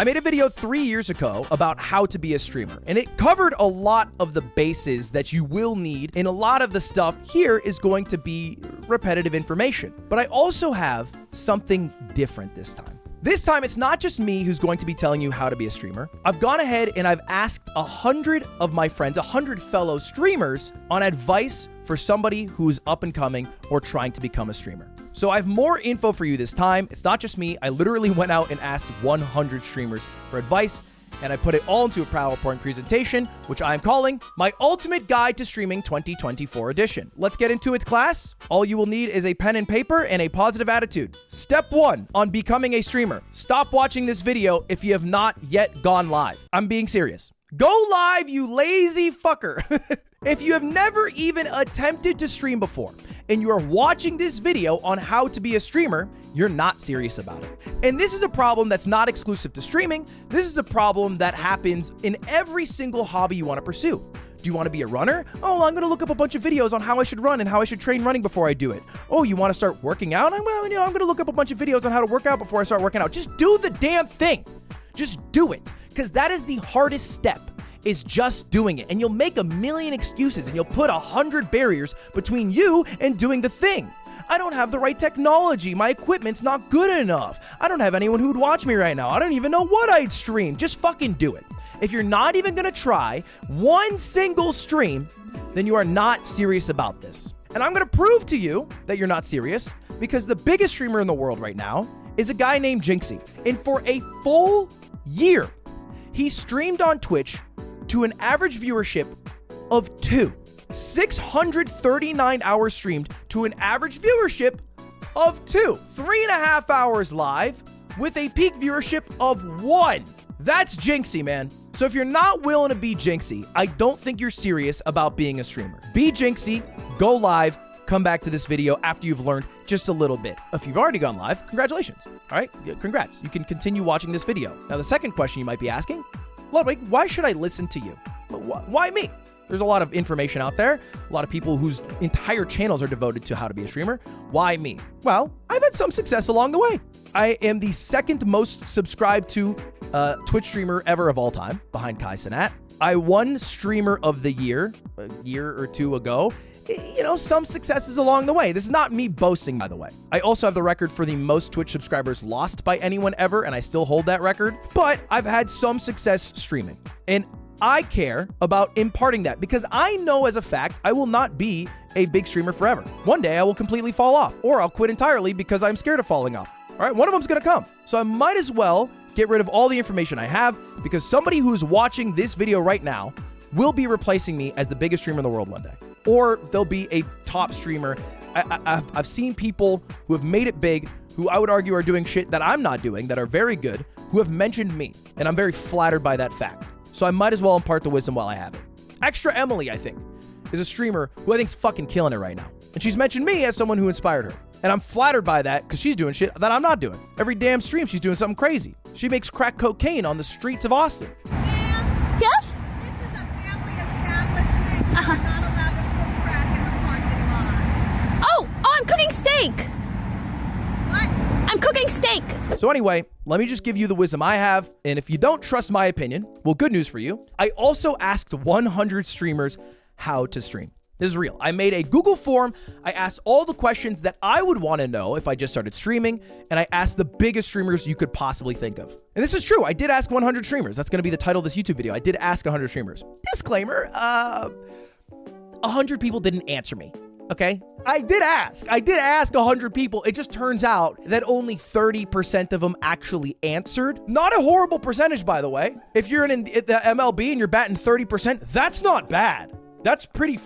I made a video 3 years ago about how to be a streamer, and it covered a lot of the bases that you will need, and a lot of the stuff here is going to be repetitive information. But I also have something different this time. This time, it's not just me who's going to be telling you how to be a streamer. I've gone ahead and I've asked 100 of my friends, 100 fellow streamers, on advice for somebody who's up and coming or trying to become a streamer. So I have more info for you this time. It's not just me. I literally went out and asked 100 streamers for advice, and I put it all into a PowerPoint presentation, which I'm calling My Ultimate Guide to Streaming 2024 Edition. Let's get into it, class. All you will need is a pen and paper and a positive attitude. Step 1 on becoming a streamer. Stop watching this video if you have not yet gone live. I'm being serious. Go live, you lazy fucker. If you have never even attempted to stream before, and you are watching this video on how to be a streamer, you're not serious about it. And this is a problem that's not exclusive to streaming. This is a problem that happens in every single hobby you want to pursue. Do you want to be a runner? Oh, I'm going to look up a bunch of videos on how I should run and how I should train running before I do it. Oh, you want to start working out? I'm going to look up a bunch of videos on how to work out before I start working out. Just do the damn thing. Just do it. Because that is the hardest step, is just doing it. And you'll make a million excuses and you'll put 100 barriers between you and doing the thing. I don't have the right technology. My equipment's not good enough. I don't have anyone who'd watch me right now. I don't even know what I'd stream. Just fucking do it. If you're not even gonna try one single stream, then you are not serious about this. And I'm gonna prove to you that you're not serious, because the biggest streamer in the world right now is a guy named Jinxie. And for a full year, he streamed on Twitch to an average viewership of 2. 639 hours streamed to an average viewership of 2. 3.5 hours live with a peak viewership of 1. That's Jinxie, man. So if you're not willing to be Jinxie, I don't think you're serious about being a streamer. Be Jinxie, go live, come back to this video after you've learned just a little bit. If you've already gone live, congratulations. All right, congrats. You can continue watching this video. Now, the second question you might be asking, Ludwig, why should I listen to you? Why me? There's a lot of information out there, a lot of people whose entire channels are devoted to how to be a streamer. Why me? Well, I've had some success along the way. I am the second most subscribed to Twitch streamer ever of all time, behind Kai Cenat. I won Streamer of the Year a year or two ago. You know, some successes along the way. This is not me boasting, by the way. I also have the record for the most Twitch subscribers lost by anyone ever, and I still hold that record. But I've had some success streaming, and I care about imparting that because I know as a fact I will not be a big streamer forever. One day I will completely fall off, or I'll quit entirely because I'm scared of falling off. All right, one of them's gonna come. So I might as well get rid of all the information I have, because somebody who's watching this video right now will be replacing me as the biggest streamer in the world one day. Or they'll be a top streamer. I've seen people who have made it big, who I would argue are doing shit that I'm not doing, that are very good, who have mentioned me. And I'm very flattered by that fact. So I might as well impart the wisdom while I have it. Extra Emily, I think, is a streamer who I think's fucking killing it right now. And she's mentioned me as someone who inspired her. And I'm flattered by that because she's doing shit that I'm not doing. Every damn stream, she's doing something crazy. She makes crack cocaine on the streets of Austin. Ma'am? Yes? This is a family establishment. You are not allowed to cook crack in the parking lot. Oh, I'm cooking steak. What? I'm cooking steak. So anyway, let me just give you the wisdom I have. And if you don't trust my opinion, well, good news for you. I also asked 100 streamers how to stream. This is real. I made a Google form. I asked all the questions that I would want to know if I just started streaming, and I asked the biggest streamers you could possibly think of. And this is true. I did ask 100 streamers. That's going to be the title of this YouTube video. I did ask 100 streamers. Disclaimer, 100 people didn't answer me. Okay? I did ask 100 people. It just turns out that only 30% of them actually answered. Not a horrible percentage, by the way. If you're in the MLB and you're batting 30%, that's not bad. That's pretty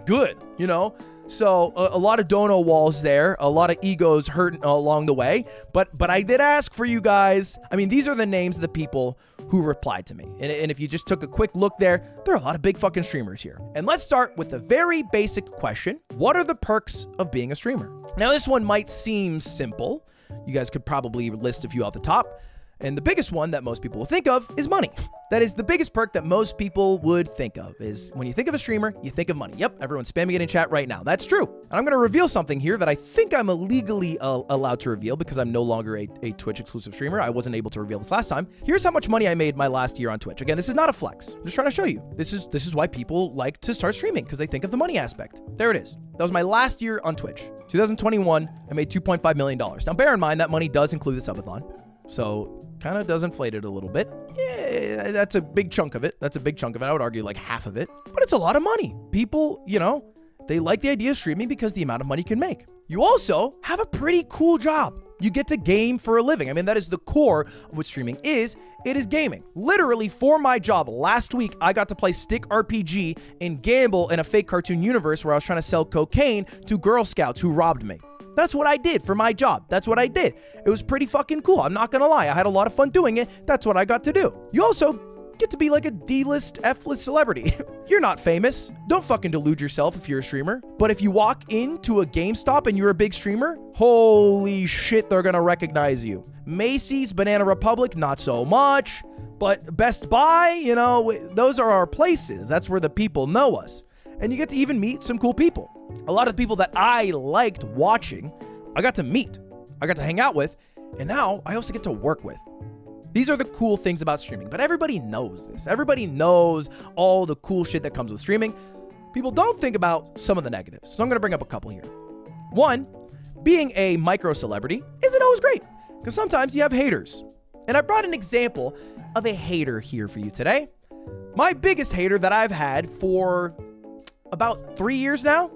good, you know? So a lot of dono walls there, a lot of egos hurt along the way, but I did ask for you guys. I mean, these are the names of the people who replied to me. And if you just took a quick look there are a lot of big fucking streamers here. And let's start with the very basic question. What are the perks of being a streamer? Now, this one might seem simple. You guys could probably list a few off the top. And the biggest one that most people will think of is money. That is the biggest perk that most people would think of, is when you think of a streamer, you think of money. Yep, everyone's spamming it in chat right now. That's true. And I'm going to reveal something here that I think I'm illegally allowed to reveal because I'm no longer a Twitch exclusive streamer. I wasn't able to reveal this last time. Here's how much money I made my last year on Twitch. Again, this is not a flex. I'm just trying to show you. This is why people like to start streaming, because they think of the money aspect. There it is. That was my last year on Twitch. 2021, I made $2.5 million. Now, bear in mind that money does include the subathon. So kind of does inflate it a little bit. Yeah, that's a big chunk of it. I would argue like half of it, but it's a lot of money. People, they like the idea of streaming because the amount of money you can make. You also have a pretty cool job. You get to game for a living. I mean, that is the core of what streaming is. It is gaming. Literally, for my job last week, I got to play Stick RPG and gamble in a fake cartoon universe where I was trying to sell cocaine to Girl Scouts who robbed me. That's what I did for my job. That's what I did. It was pretty fucking cool. I'm not gonna lie. I had a lot of fun doing it. That's what I got to do. You also get to be like a D-list, F-list celebrity. You're not famous. Don't fucking delude yourself if you're a streamer. But if you walk into a GameStop and you're a big streamer, holy shit, they're gonna recognize you. Macy's, Banana Republic, not so much. But Best Buy, those are our places. That's where the people know us. And you get to even meet some cool people. A lot of the people that I liked watching, I got to meet, I got to hang out with, and now I also get to work with. These are the cool things about streaming, but everybody knows this. Everybody knows all the cool shit that comes with streaming. People don't think about some of the negatives, so I'm going to bring up a couple here. One, being a micro celebrity isn't always great, because sometimes you have haters. And I brought an example of a hater here for you today. My biggest hater that I've had for about 3 years now,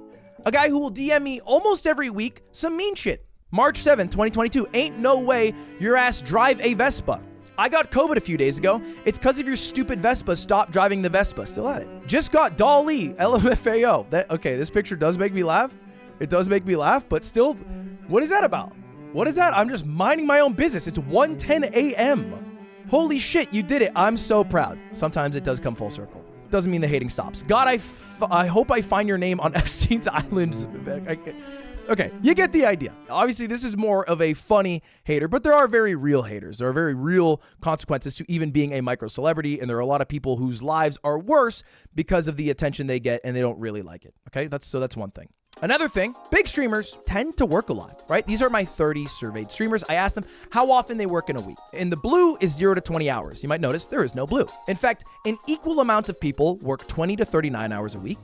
a guy who will DM me almost every week some mean shit. March 7th, 2022, ain't no way your ass drive a Vespa. I got COVID a few days ago. It's because of your stupid Vespa. Stop driving the Vespa. Still at it. Just got Dolly, LMFAO. Okay, this picture does make me laugh. It does make me laugh, but still, what is that about? What is that? I'm just minding my own business. It's 1:10 a.m. Holy shit, you did it. I'm so proud. Sometimes it does come full circle. Doesn't mean the hating stops. God, I hope I find your name on Epstein's Island. Okay, you get the idea. Obviously, this is more of a funny hater, but there are very real haters. There are very real consequences to even being a micro celebrity, and there are a lot of people whose lives are worse because of the attention they get, and they don't really like it. Okay, that's one thing. Another thing, big streamers tend to work a lot, right? These are my 30 surveyed streamers. I asked them how often they work in a week. And the blue is 0 to 20 hours. You might notice there is no blue. In fact, an equal amount of people work 20 to 39 hours a week,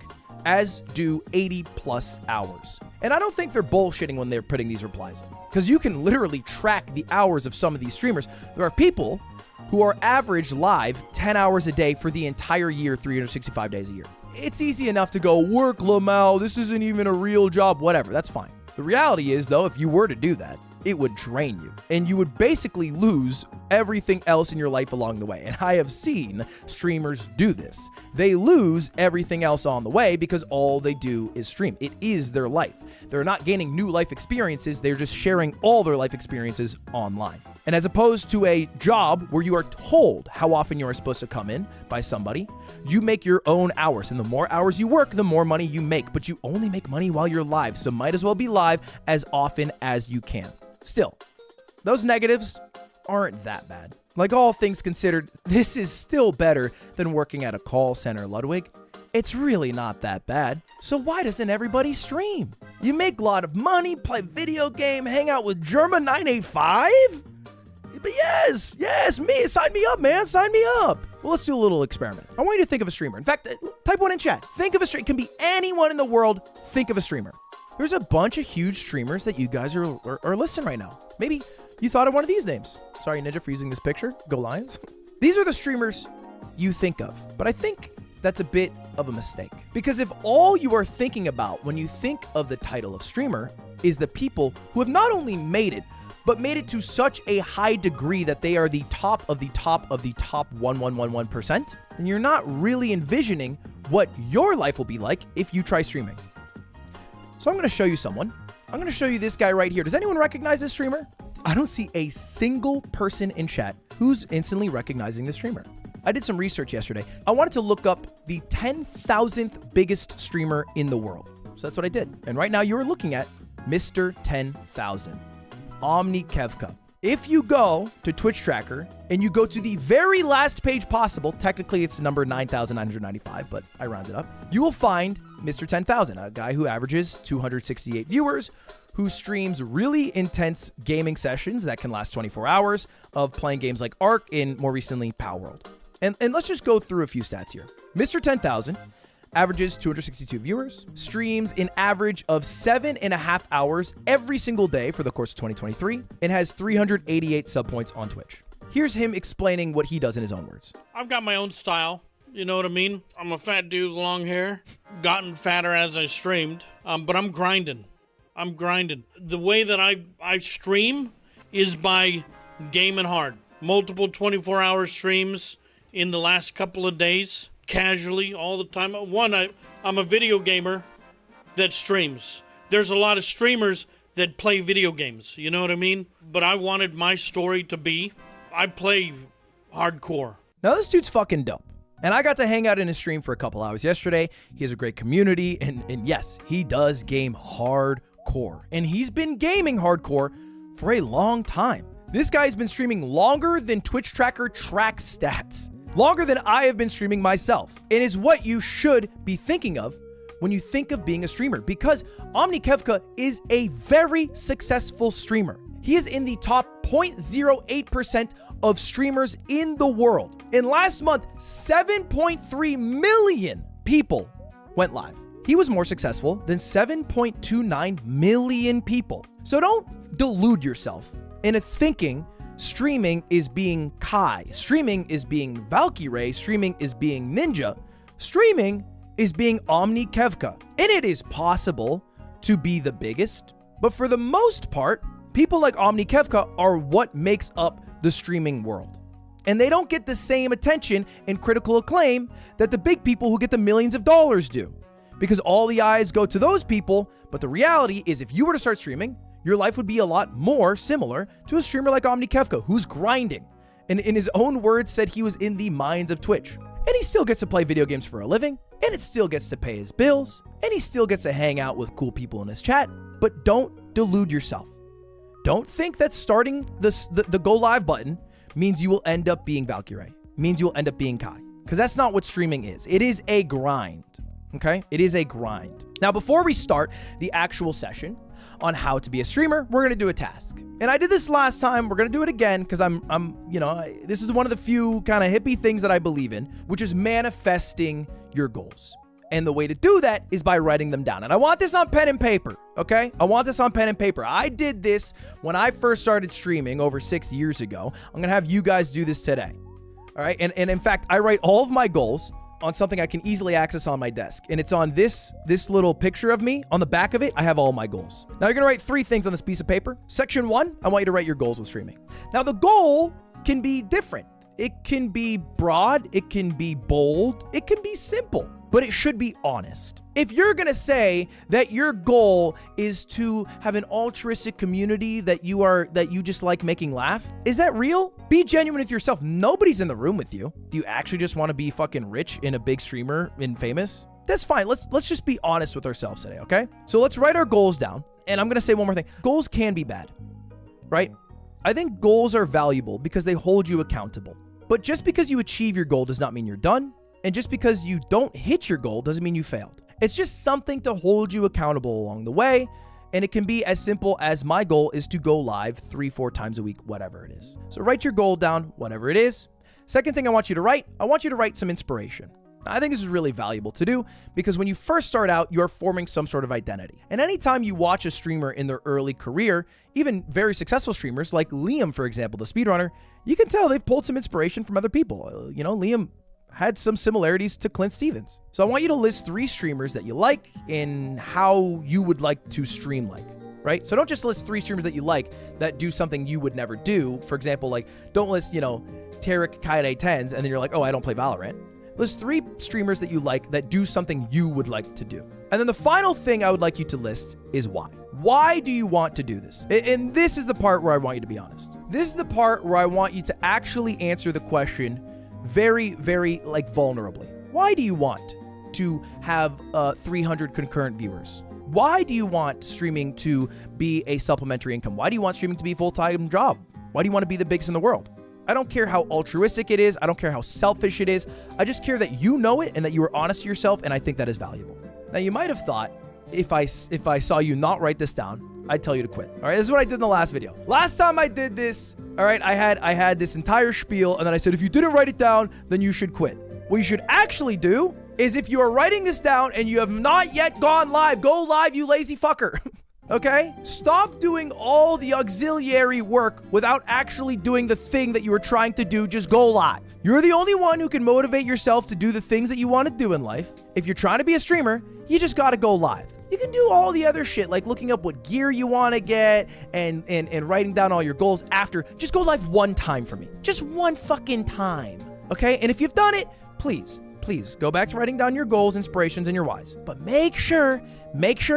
as do 80 plus hours. And I don't think they're bullshitting when they're putting these replies in, because you can literally track the hours of some of these streamers. There are people who are average live 10 hours a day for the entire year, 365 days a year. It's easy enough to go, work, Lamau, this isn't even a real job, whatever, that's fine. The reality is, though, if you were to do that, it would drain you, and you would basically lose everything else in your life along the way. And I have seen streamers do this. They lose everything else on the way because all they do is stream. It is their life. They're not gaining new life experiences. They're just sharing all their life experiences online. And as opposed to a job where you are told how often you are supposed to come in by somebody, you make your own hours. And the more hours you work, the more money you make. But you only make money while you're live, so might as well be live as often as you can. Still, those negatives aren't that bad. Like, all things considered, this is still better than working at a call center, Ludwig. It's really not that bad. So why doesn't everybody stream? You make a lot of money, play video game, hang out with Germa 985? But yes, me, sign me up, man, sign me up. Well, let's do a little experiment. I want you to think of a streamer. In fact, type one in chat. Think of a streamer. It can be anyone in the world. Think of a streamer. There's a bunch of huge streamers that you guys are listening right now. Maybe you thought of one of these names. Sorry, Ninja, for using this picture. Go Lions. These are the streamers you think of. But I think that's a bit of a mistake. Because if all you are thinking about when you think of the title of streamer is the people who have not only made it, but made it to such a high degree that they are the top of the top of the top 1,111%, then you're not really envisioning what your life will be like if you try streaming. So I'm going to show you someone. I'm going to show you this guy right here. Does anyone recognize this streamer? I don't see a single person in chat who's instantly recognizing this streamer. I did some research yesterday. I wanted to look up the 10,000th biggest streamer in the world. So that's what I did. And right now you are looking at Mr. 10,000. Omni Kevka. If you go to Twitch Tracker and you go to the very last page possible, technically it's number 9,995, but I rounded up, you will find Mr. 10,000, a guy who averages 268 viewers, who streams really intense gaming sessions that can last 24 hours of playing games like Ark and more recently Power World. And let's just go through a few stats here. Mr. 10,000 averages 262 viewers, streams an average of 7.5 hours every single day for the course of 2023, and has 388 sub points on Twitch. Here's him explaining what he does in his own words. I've got my own style. You know what I mean? I'm a fat dude with long hair. Gotten fatter as I streamed, but I'm grinding. The way that I stream is by gaming hard. Multiple 24-hour streams in the last couple of days, casually, all the time. One, I'm a video gamer that streams. There's a lot of streamers that play video games, you know what I mean? But I wanted my story to be, I play hardcore. Now this dude's fucking dope. And I got to hang out in his stream for a couple hours yesterday. He has a great community, and yes, he does game hardcore. And he's been gaming hardcore for a long time. This guy's been streaming longer than Twitch Tracker tracks stats. Longer than I have been streaming myself. It is what you should be thinking of when you think of being a streamer, because OmniKevka is a very successful streamer. He is in the top 0.08% of streamers in the world. In last month, 7.3 million people went live. He was more successful than 7.29 million people. So don't delude yourself into thinking streaming is being Kai, streaming is being Valkyrie, streaming is being Ninja, streaming is being OmniKevka. And it is possible to be the biggest, but for the most part, people like OmniKevka are what makes up the streaming world. And they don't get the same attention and critical acclaim that the big people who get the millions of dollars do. Because all the eyes go to those people, but the reality is if you were to start streaming, your life would be a lot more similar to a streamer like OmniKevka, who's grinding, and in his own words said he was in the mines of Twitch. And he still gets to play video games for a living, and it still gets to pay his bills, and he still gets to hang out with cool people in his chat. But don't delude yourself. Don't think that starting the go live button means you will end up being Valkyrie, means you will end up being Kai, because that's not what streaming is. It is a grind, okay? It is a grind. Now, before we start the actual session on how to be a streamer, we're going to do a task. And I did this last time. We're going to do it again because this is one of the few kind of hippie things that I believe in, which is manifesting your goals. And the way to do that is by writing them down. And I want this on pen and paper, okay? I want this on pen and paper. I did this when I first started streaming over 6 years ago. I'm going to have you guys do this today, all right? And in fact, I write all of my goals on something I can easily access on my desk. And it's on this little picture of me. On the back of it, I have all my goals. Now you're gonna write 3 things on this piece of paper. Section 1, I want you to write your goals with streaming. Now the goal can be different. It can be broad, it can be bold, it can be simple, but it should be honest. If you're gonna say that your goal is to have an altruistic community that you just like making laugh, is that real? Be genuine with yourself. Nobody's in the room with you. Do you actually just want to be fucking rich and a big streamer and famous? That's fine. Let's just be honest with ourselves today, okay? So let's write our goals down. And I'm gonna say one more thing. Goals can be bad, right? I think goals are valuable because they hold you accountable. But just because you achieve your goal does not mean you're done. And just because you don't hit your goal doesn't mean you failed. It's just something to hold you accountable along the way. And it can be as simple as my goal is to go live 3-4 times a week, whatever it is. So write your goal down, whatever it is. Second thing I want you to write some inspiration. I think this is really valuable to do because when you first start out, you're forming some sort of identity. And anytime you watch a streamer in their early career, even very successful streamers like Liam, for example, the speedrunner, you can tell they've pulled some inspiration from other people. Liam had some similarities to Clint Stevens. So I want you to list 3 streamers that you like and how you would like to stream like, right? So don't just list 3 streamers that you like that do something you would never do. For example, like don't list, Tarek Kaide 10s and then you're like, oh, I don't play Valorant. List 3 streamers that you like that do something you would like to do. And then the final thing I would like you to list is why. Why do you want to do this? And this is the part where I want you to be honest. This is the part where I want you to actually answer the question very, very vulnerably. Why do you want to have 300 concurrent viewers? Why do you want streaming to be a supplementary income? Why do you want streaming to be a full-time job? Why do you want to be the biggest in the world? I don't care how altruistic it is. I don't care how selfish it is. I just care that you know it and that you are honest to yourself, and I think that is valuable. Now, you might have thought if I saw you not write this down, I'd tell you to quit. All right, this is what I did in the last video. Last time I did this, all right, I had this entire spiel, and then I said, if you didn't write it down, then you should quit. What you should actually do is if you are writing this down and you have not yet gone live, go live, you lazy fucker. Okay? Stop doing all the auxiliary work without actually doing the thing that you were trying to do. Just go live. You're the only one who can motivate yourself to do the things that you want to do in life. If you're trying to be a streamer, you just got to go live. You can do all the other shit, like looking up what gear you want to get and writing down all your goals after. Just go live one time for me. Just one fucking time. Okay? And if you've done it, please go back to writing down your goals, inspirations, and your whys. But make sure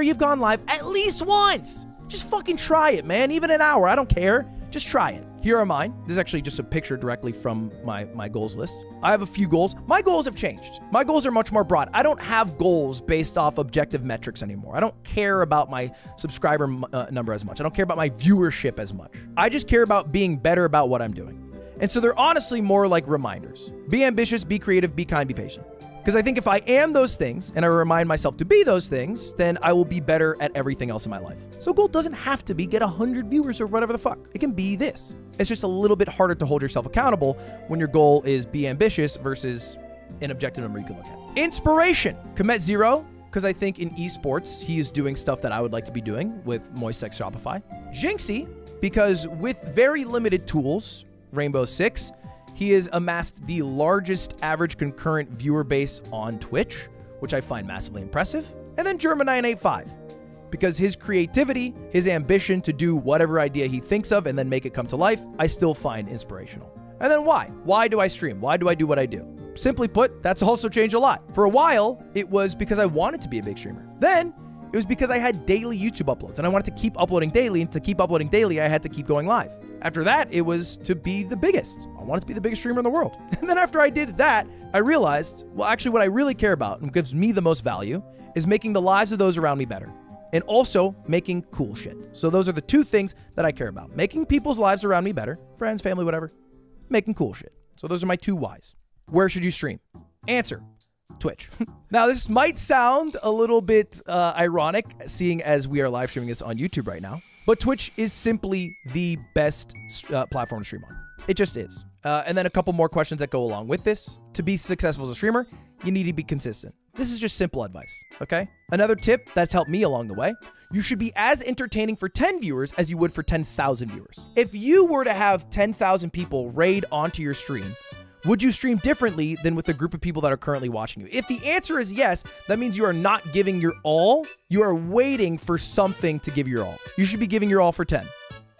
you've gone live at least once. Just fucking try it, man. Even an hour, I don't care. Just try it. Here are mine. This is actually just a picture directly from my goals list. I have a few goals. My goals have changed. My goals are much more broad. I don't have goals based off objective metrics anymore. I don't care about my subscriber number as much. I don't care about my viewership as much. I just care about being better about what I'm doing. And so they're honestly more like reminders. Be ambitious, be creative, be kind, be patient. Because I think if I am those things and I remind myself to be those things, then I will be better at everything else in my life. So goal doesn't have to be get 100 viewers or whatever the fuck. It can be this. It's just a little bit harder to hold yourself accountable when your goal is be ambitious versus an objective number you can look at. Inspiration. Commit Zero, because I think in esports, he is doing stuff that I would like to be doing with Moisex Shopify. Jinxie, because with very limited tools, Rainbow Six, he has amassed the largest average concurrent viewer base on Twitch, which I find massively impressive. And then Germa985, because his creativity, his ambition to do whatever idea he thinks of and then make it come to life, I still find inspirational. And then why? Why do I stream? Why do I do what I do? Simply put, that's also changed a lot. For a while, it was because I wanted to be a big streamer. Then it was because I had daily YouTube uploads and I wanted to keep uploading daily, and to keep uploading daily, I had to keep going live. After that, it was to be the biggest. I wanted to be the biggest streamer in the world. And then after I did that, I realized, well, actually what I really care about and gives me the most value is making the lives of those around me better. And also making cool shit. So those are the two things that I care about. Making people's lives around me better, friends, family, whatever. Making cool shit. So those are my two whys. Where should you stream? Answer: Twitch. Now, this might sound a little bit ironic, seeing as we are live streaming this on YouTube right now, but Twitch is simply the best platform to stream on. It just is. And then a couple more questions that go along with this. To be successful as a streamer, you need to be consistent. This is just simple advice, okay? Another tip that's helped me along the way: you should be as entertaining for 10 viewers as you would for 10,000 viewers. If you were to have 10,000 people raid onto your stream, would you stream differently than with a group of people that are currently watching you? If the answer is yes, that means you are not giving your all. You are waiting for something to give your all. You should be giving your all for 10,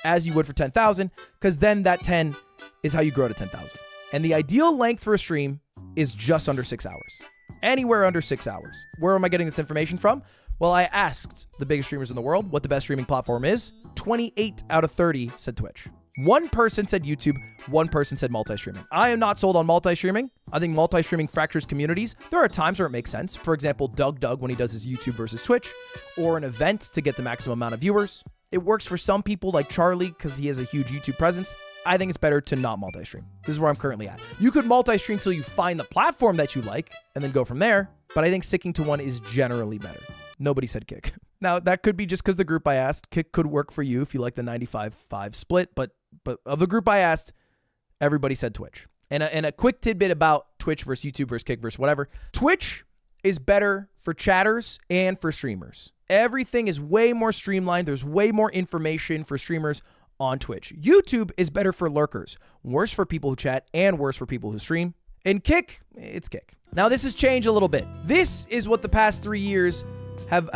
as you would for 10,000, because then that 10 is how you grow to 10,000. And the ideal length for a stream is just under 6 hours. Anywhere under 6 hours. Where am I getting this information from? Well, I asked the biggest streamers in the world what the best streaming platform is. 28 out of 30 said Twitch. One person said YouTube, one person said multi-streaming. I am not sold on multi-streaming. I think multi-streaming fractures communities. There are times where it makes sense. For example, Doug when he does his YouTube versus Twitch, or an event to get the maximum amount of viewers. It works for some people like Charlie because he has a huge YouTube presence. I think it's better to not multi-stream. This is where I'm currently at. You could multi-stream till you find the platform that you like and then go from there, but I think sticking to one is generally better. Nobody said Kick. Now, that could be just because the group I asked. Kick could work for you if you like the 95-5 split, but of the group I asked, everybody said Twitch. And a quick tidbit about Twitch versus YouTube versus Kick versus whatever. Twitch is better for chatters and for streamers. Everything is way more streamlined. There's way more information for streamers on Twitch. YouTube is better for lurkers, worse for people who chat, and worse for people who stream. And Kick, it's Kick. Now, this has changed a little bit. This is what the past 3 years have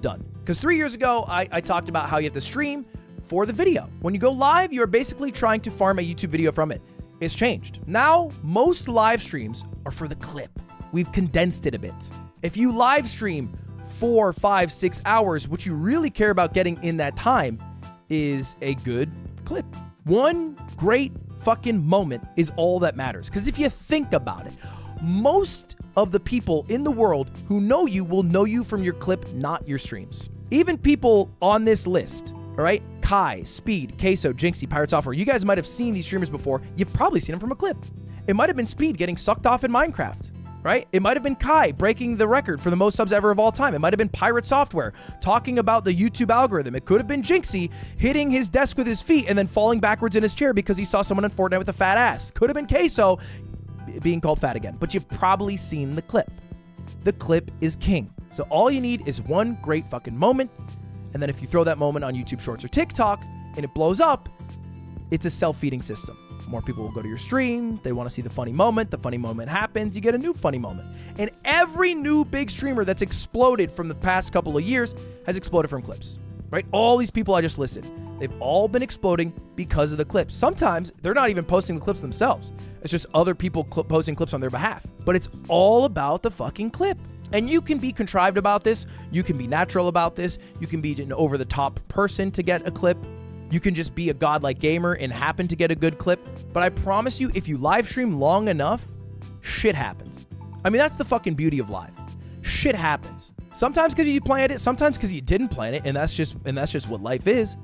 done. Because 3 years ago, I talked about how you have to stream for the video. When you go live, you're basically trying to farm a YouTube video from it. It's changed. Now, most live streams are for the clip. We've condensed it a bit. If you live stream 4, 5, 6 hours, what you really care about getting in that time is a good clip. One great fucking moment is all that matters. Because if you think about it, most of the people in the world who know you will know you from your clip, not your streams. Even people on this list, all right, Kai, Speed, Queso, Jinxie, Pirate Software. You guys might have seen these streamers before. You've probably seen them from a clip. It might have been Speed getting sucked off in Minecraft, right? It might have been Kai breaking the record for the most subs ever of all time. It might have been Pirate Software talking about the YouTube algorithm. It could have been Jinxie hitting his desk with his feet and then falling backwards in his chair because he saw someone in Fortnite with a fat ass. Could have been Queso being called fat again, but you've probably seen the clip. The clip is king. So all you need is one great fucking moment. And then if you throw that moment on YouTube Shorts or TikTok and it blows up, it's a self-feeding system. More people will go to your stream. They want to see the funny moment. The funny moment happens. You get a new funny moment. And every new big streamer that's exploded from the past couple of years has exploded from clips, right? All these people I just listed, they've all been exploding because of the clips. Sometimes they're not even posting the clips themselves. It's just other people posting clips on their behalf. But it's all about the fucking clip. And you can be contrived about this. You can be natural about this. You can be an over-the-top person to get a clip. You can just be a godlike gamer and happen to get a good clip. But I promise you, if you live stream long enough, shit happens. I mean, that's the fucking beauty of live. Shit happens. Sometimes because you planned it, sometimes because you didn't plan it, and that's just what life is.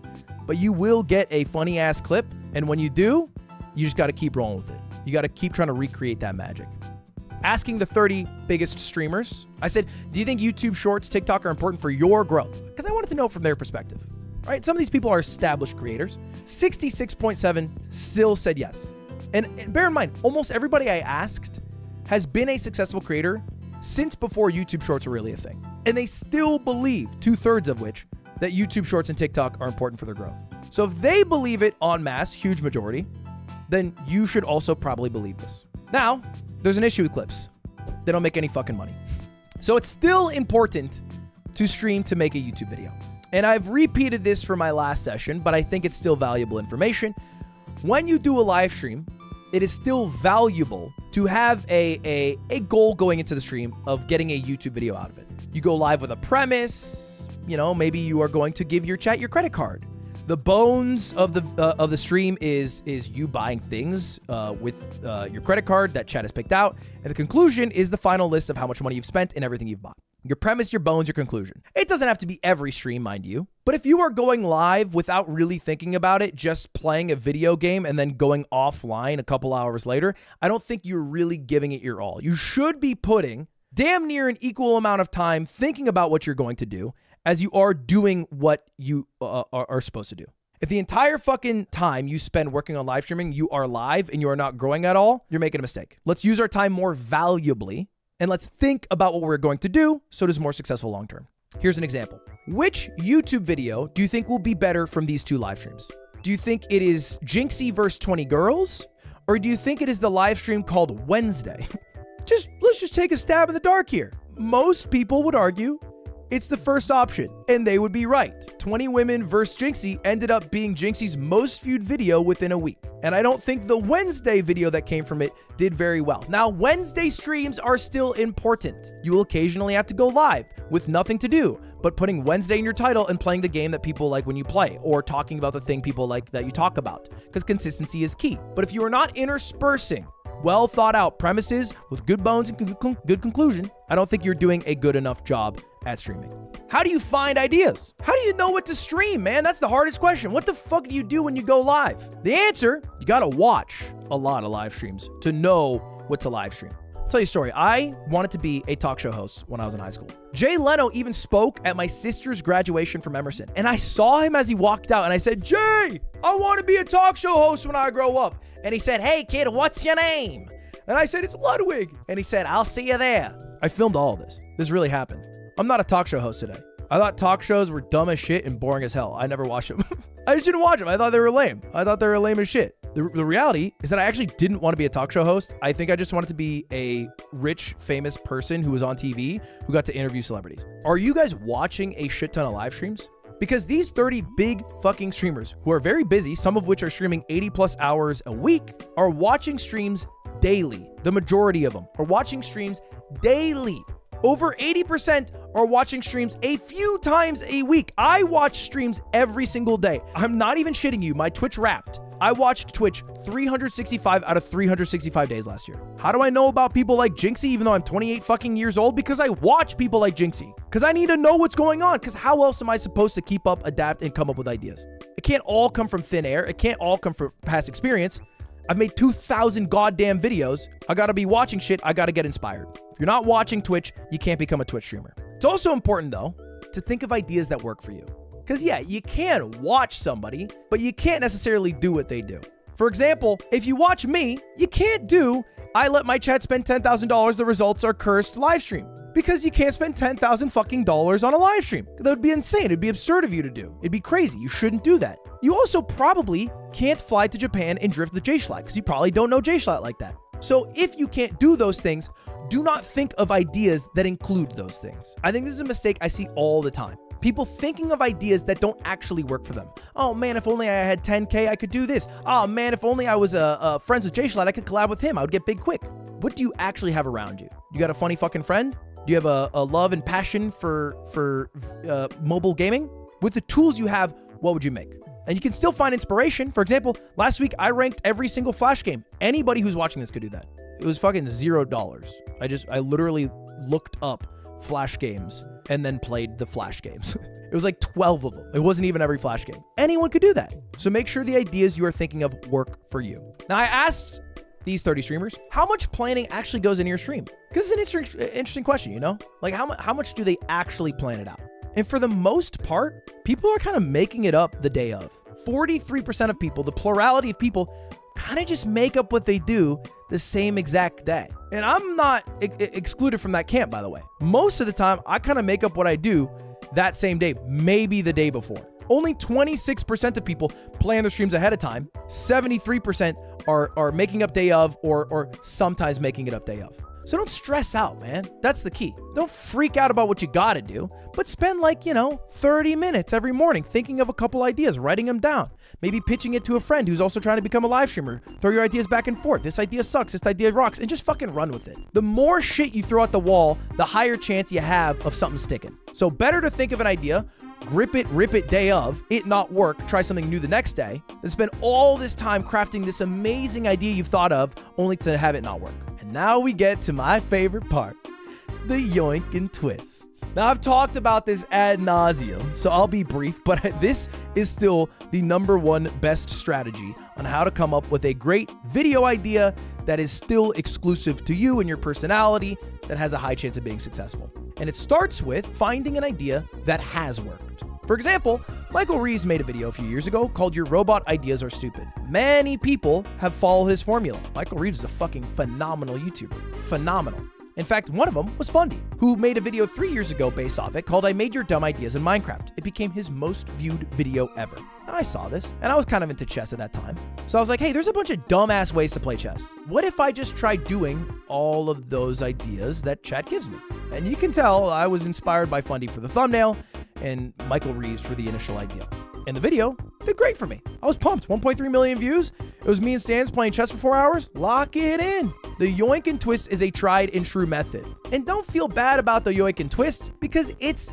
But you will get a funny ass clip, and when you do, you just got to keep rolling with it. You got to keep trying to recreate that magic. Asking the 30 biggest streamers, I said, do you think YouTube Shorts, TikTok are important for your growth? Because I wanted to know from their perspective. Right? Some of these people are established creators. 66.7 still said yes. And bear in mind, almost everybody I asked has been a successful creator since before YouTube Shorts were really a thing. And they still believe, 2/3 of which, that YouTube Shorts and TikTok are important for their growth. So if they believe it en masse, huge majority, then you should also probably believe this. Now, there's an issue with clips. They don't make any fucking money. So it's still important to stream to make a YouTube video. And I've repeated this for my last session, but I think it's still valuable information. When you do a live stream, it is still valuable to have a goal going into the stream of getting a YouTube video out of it. You go live with a premise, you know, maybe you are going to give your chat your credit card. The bones of the stream is you buying things with your credit card that chat has picked out. And the conclusion is the final list of how much money you've spent and everything you've bought. Your premise, your bones, your conclusion. It doesn't have to be every stream, mind you. But if you are going live without really thinking about it, just playing a video game and then going offline a couple hours later, I don't think you're really giving it your all. You should be putting damn near an equal amount of time thinking about what you're going to do as you are doing what you are supposed to do. If the entire fucking time you spend working on live streaming, you are live and you are not growing at all, you're making a mistake. Let's use our time more valuably and let's think about what we're going to do so it is more successful long term. Here's an example. Which YouTube video do you think will be better from these two live streams? Do you think it is Jinxie vs 20 girls? Or do you think it is the live stream called Wednesday? Let's just take a stab in the dark here. Most people would argue it's the first option, and they would be right. 20 women versus Jinxie ended up being Jinxie's most viewed video within a week. And I don't think the Wednesday video that came from it did very well. Now, Wednesday streams are still important. You will occasionally have to go live with nothing to do, but putting Wednesday in your title and playing the game that people like when you play, or talking about the thing people like that you talk about, because consistency is key. But if you are not interspersing well thought out premises with good bones and good conclusion, I don't think you're doing a good enough job at streaming. How do you find ideas? How do you know what to stream, man? That's the hardest question. What the fuck do you do when you go live? The answer, you gotta watch a lot of live streams to know what to live stream. I'll tell you a story. I wanted to be a talk show host when I was in high school. Jay Leno even spoke at my sister's graduation from Emerson. And I saw him as he walked out and I said, Jay, I want to be a talk show host when I grow up. And he said, hey kid, what's your name? And I said, it's Ludwig. And he said, I'll see you there. I filmed all of this. This really happened. I'm not a talk show host today. I thought talk shows were dumb as shit and boring as hell. I never watched them. I just didn't watch them. I thought they were lame. I thought they were lame as shit. The reality is that I actually didn't want to be a talk show host. I think I just wanted to be a rich, famous person who was on TV who got to interview celebrities. Are you guys watching a shit ton of live streams? Because these 30 big fucking streamers who are very busy, some of which are streaming 80 plus hours a week, are watching streams daily. The majority of them are watching streams daily. Over 80% are watching streams a few times a week. I watch streams every single day. I'm not even shitting you. My Twitch Wrapped I watched Twitch 365 out of 365 days last year. How do I know about people like Jinxie even though I'm 28 fucking years old? Because I watch people like Jinxie. Because I need to know what's going on. Because how else am I supposed to keep up, adapt, and come up with ideas? It can't all come from thin air. It can't all come from past experience. I've made 2,000 goddamn videos. I gotta be watching shit. I gotta get inspired. If you're not watching Twitch, you can't become a Twitch streamer. It's also important though to think of ideas that work for you. Because yeah, you can watch somebody, but you can't necessarily do what they do. For example, if you watch me, you can't do, I let my chat spend $10,000, the results are cursed live stream. Because you can't spend $10,000 fucking dollars on a live stream. That would be insane. It'd be absurd of you to do. It'd be crazy. You shouldn't do that. You also probably can't fly to Japan and drift the J-Schlatt because you probably don't know J-Schlatt like that. So if you can't do those things, do not think of ideas that include those things. I think this is a mistake I see all the time. People thinking of ideas that don't actually work for them. Oh man, if only I had 10K, I could do this. Oh man, if only I was friends with J-Schlatt, I could collab with him. I would get big quick. What do you actually have around you? You got a funny fucking friend? Do you have a love and passion for mobile gaming? With the tools you have, what would you make? And you can still find inspiration. For example, last week I ranked every single Flash game. Anybody who's watching this could do that. It was fucking $0. I literally looked up Flash games and then played the Flash games. It was like 12 of them. It wasn't even every Flash game. Anyone could do that. So make sure the ideas you are thinking of work for you. Now, I asked these 30 streamers, how much planning actually goes into your stream? Because it's an interesting question, you know? Like how much do they actually plan it out? And for the most part, people are kind of making it up the day of. 43% of people, the plurality of people, kind of just make up what they do the same exact day. And I'm not excluded from that camp, by the way. Most of the time, I kind of make up what I do that same day, maybe the day before. Only 26% of people plan their streams ahead of time. 73% are making up day of or sometimes making it up day of. So don't stress out, man. That's the key. Don't freak out about what you gotta do, but spend 30 minutes every morning thinking of a couple ideas, writing them down. Maybe pitching it to a friend who's also trying to become a live streamer. Throw your ideas back and forth. This idea sucks. This idea rocks. And just fucking run with it. The more shit you throw at the wall, the higher chance you have of something sticking. So better to think of an idea, rip it day of, it not work, try something new the next day, than spend all this time crafting this amazing idea you've thought of only to have it not work. And now we get to my favorite part, the yoink and twists. Now I've talked about this ad nauseum, so I'll be brief, but this is still the #1 best strategy on how to come up with a great video idea that is still exclusive to you and your personality that has a high chance of being successful. And it starts with finding an idea that has worked. For example, Michael Reeves made a video a few years ago called Your Robot Ideas Are Stupid. Many people have followed his formula. Michael Reeves is a fucking phenomenal YouTuber. Phenomenal. In fact, one of them was Fundy, who made a video 3 years ago based off it called I Made Your Dumb Ideas in Minecraft. It became his most viewed video ever. I saw this, and I was kind of into chess at that time. So I was like, hey, there's a bunch of dumbass ways to play chess. What if I just tried doing all of those ideas that chat gives me? And you can tell I was inspired by Fundy for the thumbnail and Michael Reeves for the initial idea. And the video did great for me. I was pumped. 1.3 million views. It was me and Stans playing chess for 4 hours. Lock it in. The yoink and twist is a tried and true method. And don't feel bad about the yoink and twist because it's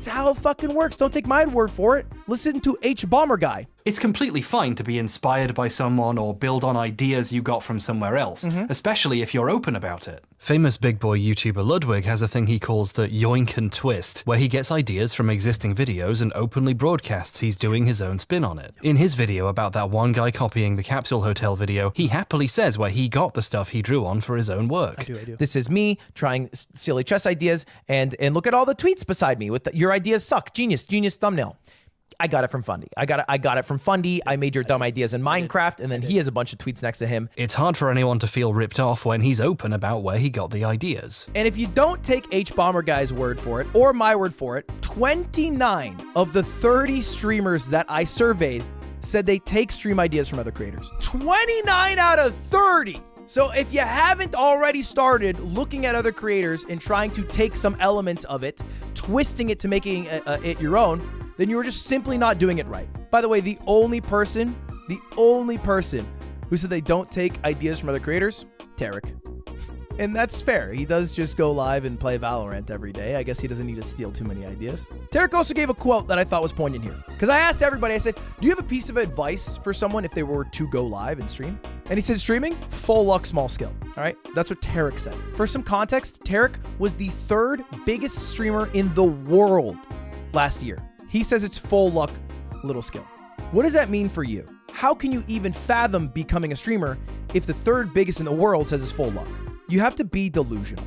how it fucking works. Don't take my word for it. Listen to H Bomber Guy. It's completely fine to be inspired by someone or build on ideas you got from somewhere else, especially if you're open about it. Famous big boy YouTuber Ludwig has a thing he calls the yoink and twist, where he gets ideas from existing videos and openly broadcasts he's doing his own spin on it. In his video about that one guy copying the Capsule Hotel video, he happily says where he got the stuff he drew on for his own work. I do. This is me trying silly chess ideas, and look at all the tweets beside me with your ideas suck. Genius thumbnail. I got it from Fundy. I got it from Fundy. I made your dumb ideas in Minecraft, and then he has a bunch of tweets next to him. It's hard for anyone to feel ripped off when he's open about where he got the ideas. And if you don't take H Bomber Guy's word for it, or my word for it, 29 of the 30 streamers that I surveyed said they take stream ideas from other creators. 29 out of 30! So if you haven't already started looking at other creators and trying to take some elements of it, twisting it to making it your own, then you were just simply not doing it right. By the way, the only person who said they don't take ideas from other creators, Tarek. And that's fair. He does just go live and play Valorant every day. I guess he doesn't need to steal too many ideas. Tarek also gave a quote that I thought was poignant here. Because I asked everybody, I said, do you have a piece of advice for someone if they were to go live and stream? And he said, streaming, full luck, small skill. All right, that's what Tarek said. For some context, Tarek was the 3rd biggest streamer in the world last year. He says it's full luck, little skill. What does that mean for you? How can you even fathom becoming a streamer if the 3rd biggest in the world says it's full luck? You have to be delusional.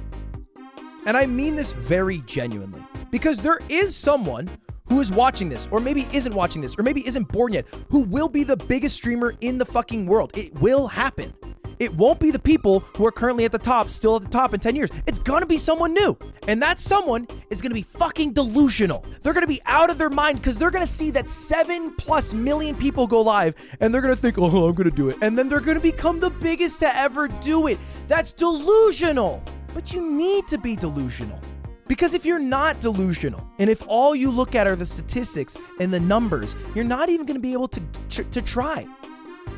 And I mean this very genuinely, because there is someone who is watching this, or maybe isn't watching this, or maybe isn't born yet, who will be the biggest streamer in the fucking world. It will happen. It won't be the people who are currently at the top, still at the top in 10 years. It's gonna be someone new. And that someone is gonna be fucking delusional. They're gonna be out of their mind because they're gonna see that 7+ million people go live and they're gonna think, oh, I'm gonna do it. And then they're gonna become the biggest to ever do it. That's delusional. But you need to be delusional. Because if you're not delusional, and if all you look at are the statistics and the numbers, you're not even gonna be able to try.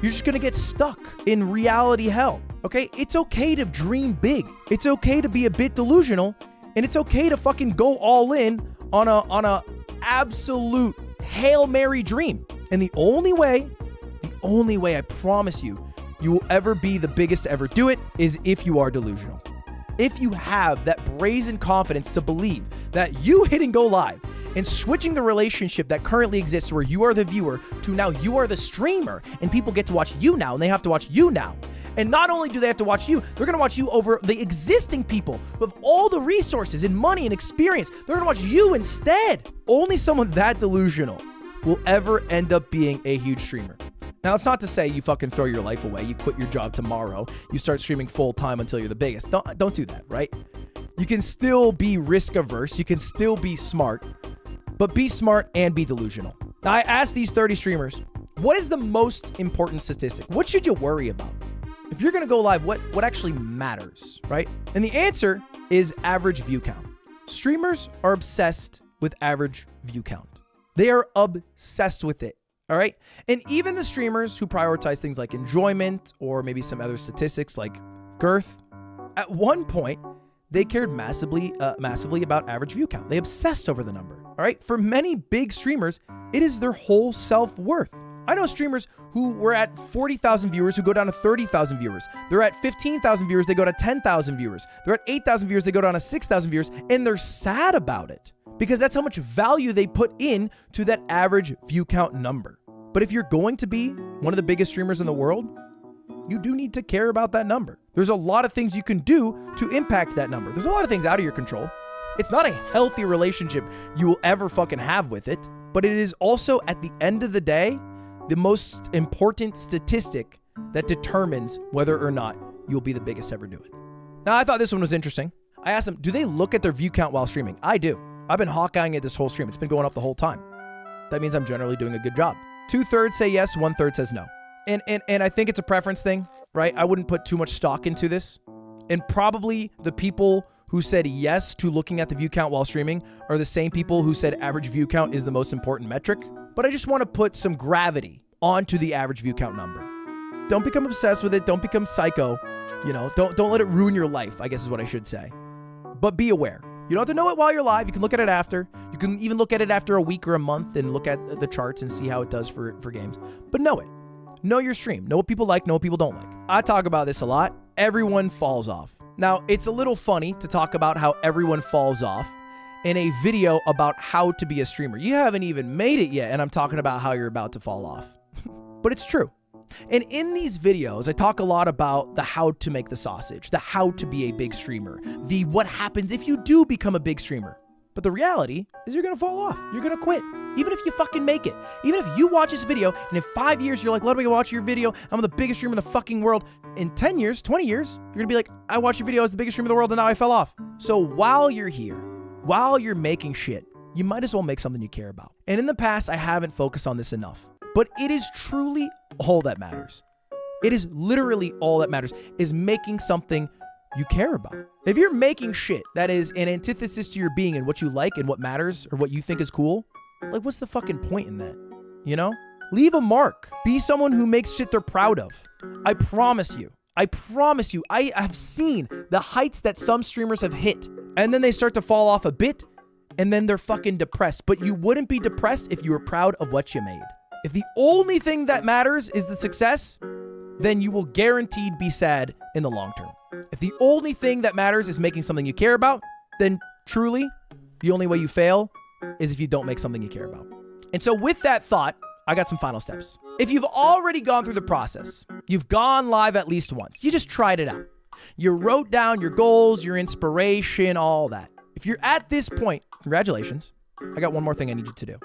You're just gonna get stuck in reality hell, okay? It's okay to dream big. It's okay to be a bit delusional, and it's okay to fucking go all in on a absolute Hail Mary dream. And the only way I promise you will ever be the biggest to ever do it is if you are delusional. If you have that brazen confidence to believe that you hitting go live and switching the relationship that currently exists where you are the viewer to now you are the streamer and people get to watch you now and they have to watch you now. And not only do they have to watch you, they're going to watch you over the existing people who have all the resources and money and experience. They're going to watch you instead. Only someone that delusional will ever end up being a huge streamer. Now, it's not to say you fucking throw your life away. You quit your job tomorrow. You start streaming full time until you're the biggest. Don't do that, right? You can still be risk averse. You can still be smart. But be smart and be delusional. Now, I asked these 30 streamers, what is the most important statistic? What should you worry about? If you're going to go live, what actually matters, right? And the answer is average view count. Streamers are obsessed with average view count. They are obsessed with it, all right? And even the streamers who prioritize things like enjoyment or maybe some other statistics like girth, at one point, they cared massively about average view count. They obsessed over the number, all right? For many big streamers, it is their whole self-worth. I know streamers who were at 40,000 viewers who go down to 30,000 viewers. They're at 15,000 viewers, they go to 10,000 viewers. They're at 8,000 viewers, they go down to 6,000 viewers, and they're sad about it because that's how much value they put in to that average view count number. But if you're going to be one of the biggest streamers in the world, you do need to care about that number. There's a lot of things you can do to impact that number. There's a lot of things out of your control. It's not a healthy relationship you will ever fucking have with it, but it is also, at the end of the day, the most important statistic that determines whether or not you'll be the biggest to ever do it. Now, I thought this one was interesting. I asked them, do they look at their view count while streaming? I do. I've been Hawkeyeing it this whole stream. It's been going up the whole time. That means I'm generally doing a good job. 2/3 say yes, 1/3 says no. And I think it's a preference thing, right? I wouldn't put too much stock into this. And probably the people who said yes to looking at the view count while streaming are the same people who said average view count is the most important metric. But I just want to put some gravity onto the average view count number. Don't become obsessed with it. Don't become psycho. You know, don't let it ruin your life, I guess is what I should say. But be aware. You don't have to know it while you're live. You can look at it after. You can even look at it after a week or a month and look at the charts and see how it does for games. But know it. Know your stream. Know what people like, know what people don't like. I talk about this a lot. Everyone falls off. Now, it's a little funny to talk about how everyone falls off in a video about how to be a streamer. You haven't even made it yet, and I'm talking about how you're about to fall off. But it's true. And in these videos, I talk a lot about the how to make the sausage, the how to be a big streamer, the what happens if you do become a big streamer. But the reality is you're going to fall off. You're going to quit. Even if you fucking make it. Even if you watch this video and in 5 years you're like, Ludwig, I watch your video. I'm the biggest streamer in the fucking world. In 10 years, 20 years, you're going to be like, I watched your video as the biggest streamer in the world and now I fell off. So while you're here, while you're making shit, you might as well make something you care about. And in the past, I haven't focused on this enough. But it is truly all that matters. It is literally all that matters, is making something you care about. If you're making shit that is an antithesis to your being and what you like and what matters or what you think is cool, like what's the fucking point in that? You know? Leave a mark. Be someone who makes shit they're proud of. I promise you, I promise you, I have seen the heights that some streamers have hit, and then they start to fall off a bit, and then they're fucking depressed. But you wouldn't be depressed if you were proud of what you made. If the only thing that matters is the success, then you will guaranteed be sad in the long term. If the only thing that matters is making something you care about, then truly, the only way you fail is if you don't make something you care about. And so with that thought, I got some final steps. If you've already gone through the process, you've gone live at least once, you just tried it out. You wrote down your goals, your inspiration, all that. If you're at this point, congratulations. I got one more thing I need you to do.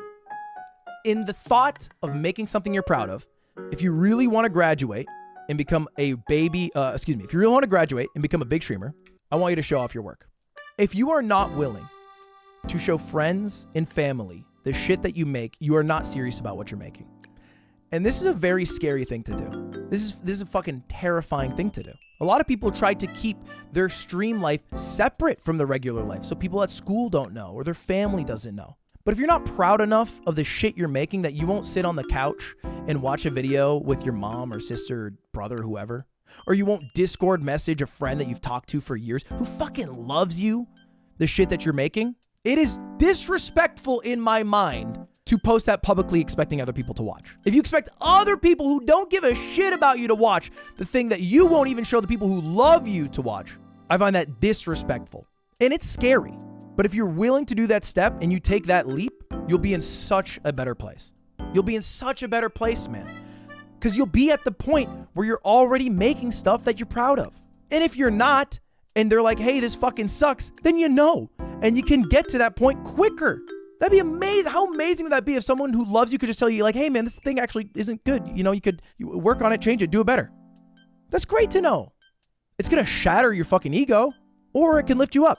In the thought of making something you're proud of, if you really want to graduate and become a if you really want to graduate and become a big streamer, I want you to show off your work. If you are not willing to show friends and family the shit that you make, you are not serious about what you're making. And this is a very scary thing to do. This is a fucking terrifying thing to do. A lot of people try to keep their stream life separate from the regular life, so people at school don't know or their family doesn't know. But if you're not proud enough of the shit you're making that you won't sit on the couch and watch a video with your mom or sister or brother or whoever, or you won't Discord message a friend that you've talked to for years who fucking loves you, the shit that you're making, it is disrespectful in my mind to post that publicly expecting other people to watch. If you expect other people who don't give a shit about you to watch the thing that you won't even show the people who love you to watch, I find that disrespectful. And it's scary. But if you're willing to do that step and you take that leap, you'll be in such a better place. You'll be in such a better place, man. Because you'll be at the point where you're already making stuff that you're proud of. And if you're not, and they're like, hey, this fucking sucks, then you know. And you can get to that point quicker. That'd be amazing. How amazing would that be if someone who loves you could just tell you, like, hey, man, this thing actually isn't good. You know, you work on it, change it, do it better. That's great to know. It's going to shatter your fucking ego, or it can lift you up.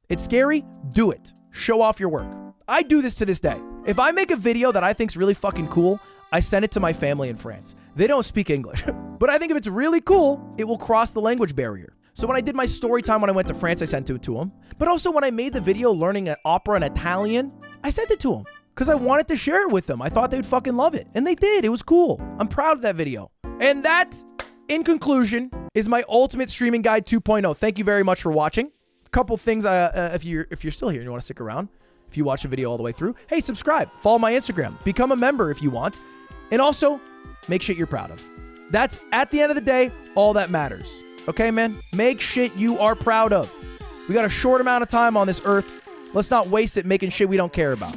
It's scary. Do it. Show off your work. I do this to this day. If I make a video that I think's really fucking cool, I send it to my family in France. They don't speak English, but I think if it's really cool, it will cross the language barrier. So when I did my story time when I went to France, I sent it to them. But also when I made the video learning an opera in Italian, I sent it to them because I wanted to share it with them. I thought they would fucking love it. And they did. It was cool. I'm proud of that video. And that, in conclusion, is my Ultimate Streaming Guide 2.0. Thank you very much for watching. A couple things, if you're still here and you want to stick around, if you watch the video all the way through, hey, subscribe, follow my Instagram, become a member if you want, and also make shit you're proud of. That's, at the end of the day, all that matters. Okay, man? Make shit you are proud of. We got a short amount of time on this earth. Let's not waste it making shit we don't care about.